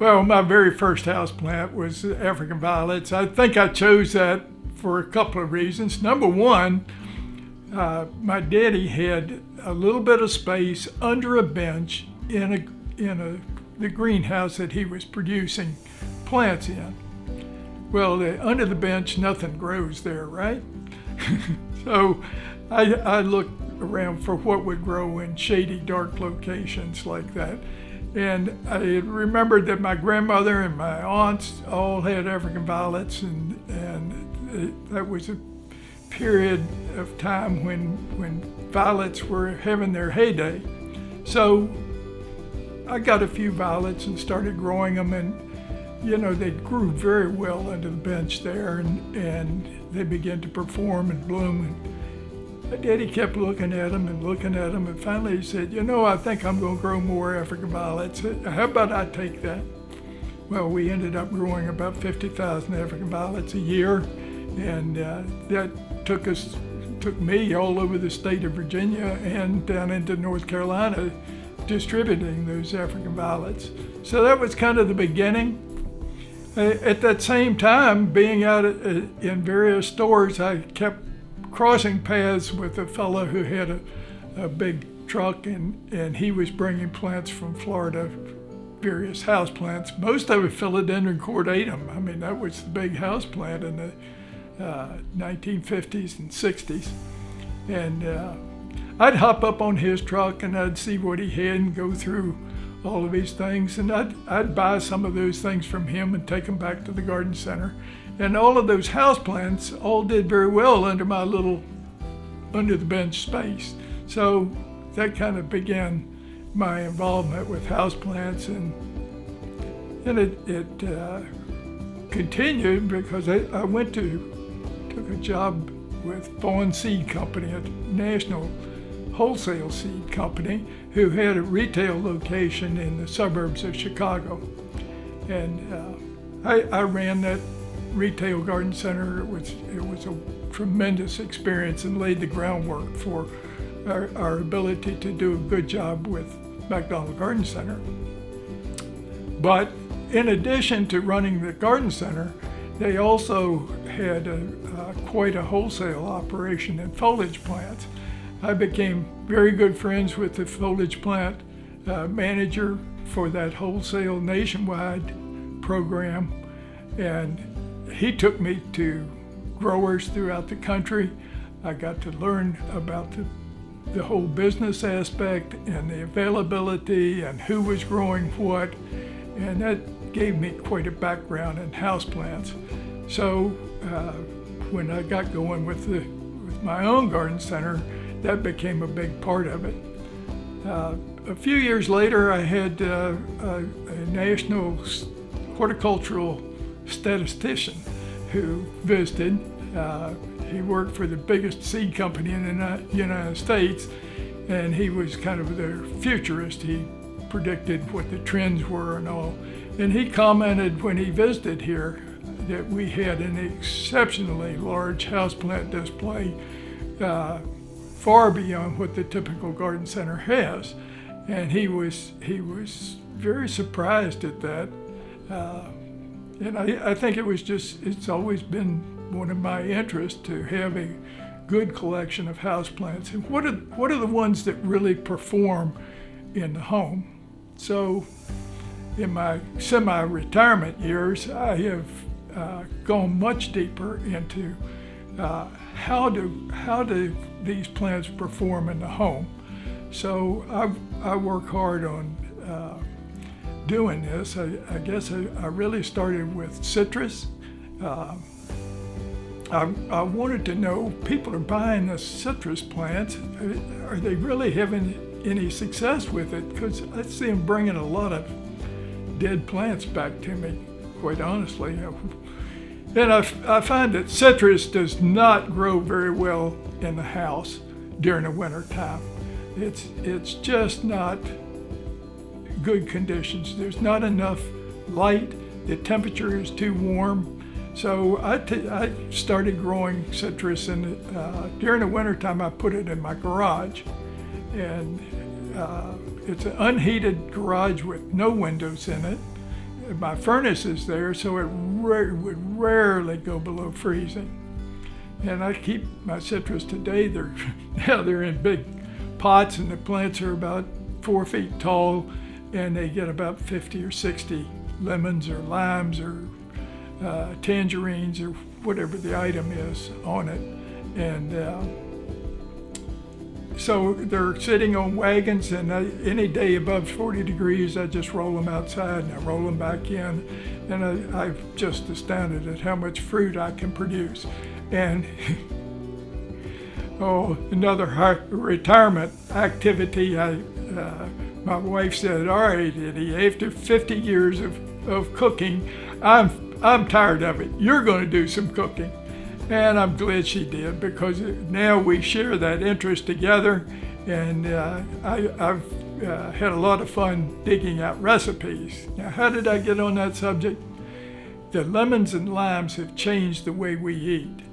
Well, my very first house plant was African violets. I think I chose that for a couple of reasons. Number one, my daddy had a little bit of space under a bench in the greenhouse that he was producing plants in. Well, under the bench, nothing grows there, right? So I looked around for what would grow in shady, dark locations like that. And I remembered that my grandmother and my aunts all had African violets, and that was a period of time when violets were having their heyday. So I got a few violets and started growing them, and they grew very well under the bench there, and they began to perform and bloom. And my daddy kept looking at them, and finally he said, I think I'm going to grow more African violets. How about I take that? Well, we ended up growing about 50,000 African violets a year, and that took me all over the state of Virginia and down into North Carolina, distributing those African violets. So that was kind of the beginning. At that same time, being out in various stores, I kept crossing paths with a fellow who had a big truck, and he was bringing plants from Florida, various house plants, most of it philodendron cordatum. I mean, that was the big house plant in the 1950s and 60s. And I'd hop up on his truck and I'd see what he had and go through all of these things, and I'd buy some of those things from him and take them back to the garden center. And all of those houseplants all did very well under my little under the bench space. So that kind of began my involvement with houseplants, and it continued because I took a job with Vaughn Seed Company, a national wholesale seed company who had a retail location in the suburbs of Chicago. And I ran that retail garden center. It was a tremendous experience and laid the groundwork for our ability to do a good job with McDonald Garden Center. But in addition to running the garden center, they also had quite a wholesale operation in foliage plants. I became very good friends with the foliage plant manager for that wholesale nationwide program, and he took me to growers throughout the country. I got to learn about the whole business aspect and the availability and who was growing what, and that gave me quite a background in houseplants. So when I got going with my own garden center, that became a big part of it. A few years later, I had a national horticultural statistician who visited. He worked for the biggest seed company in the United States, and he was kind of their futurist. He predicted what the trends were and all. And he commented when he visited here that we had an exceptionally large houseplant display, far beyond what the typical garden center has. And he was very surprised at that. And I think it's always been one of my interests to have a good collection of houseplants. And what are the ones that really perform in the home? So in my semi-retirement years, I have gone much deeper into how do these plants perform in the home. So I work hard on doing this. I guess I really started with citrus. I wanted to know, people are buying the citrus plants. Are they really having any success with it? Because I see them bringing a lot of dead plants back to me, quite honestly. And I find that citrus does not grow very well in the house during the winter time. It's just not good conditions. There's not enough light. The temperature is too warm. So I started growing citrus, and during the winter time I put it in my garage. And it's an unheated garage with no windows in it. my furnace is there, so it would rarely go below freezing. And I keep my citrus today. They're in big pots, and the plants are about 4 feet tall, and they get about 50 or 60 lemons or limes or tangerines or whatever the item is on it. And so they're sitting on wagons, and any day above 40 degrees, I just roll them outside and I roll them back in. And I'm just astounded at how much fruit I can produce. And another retirement activity, my wife said, "All right, Eddie, after 50 years of cooking, I'm tired of it. You're going to do some cooking." And I'm glad she did, because now we share that interest together, and I've had a lot of fun digging out recipes. Now, how did I get on that subject? The lemons and limes have changed the way we eat.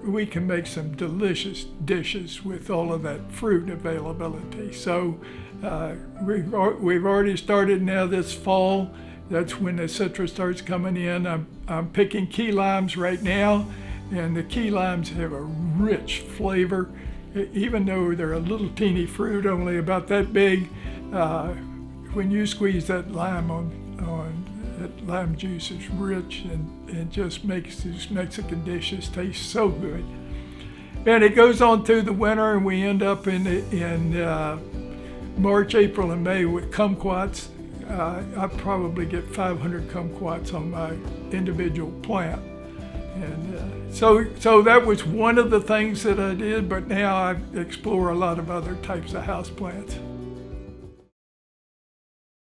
We can make some delicious dishes with all of that fruit availability. So we've already started now this fall. That's when the citrus starts coming in. I'm picking key limes right now, and the key limes have a rich flavor. Even though they're a little teeny fruit, only about that big, when you squeeze that lime on that lime juice is rich and just makes these Mexican dishes taste so good. And it goes on through the winter, and we end up in March, April, and May with kumquats. I probably get 500 kumquats on my individual plant. And so that was one of the things that I did, but now I explore a lot of other types of houseplants.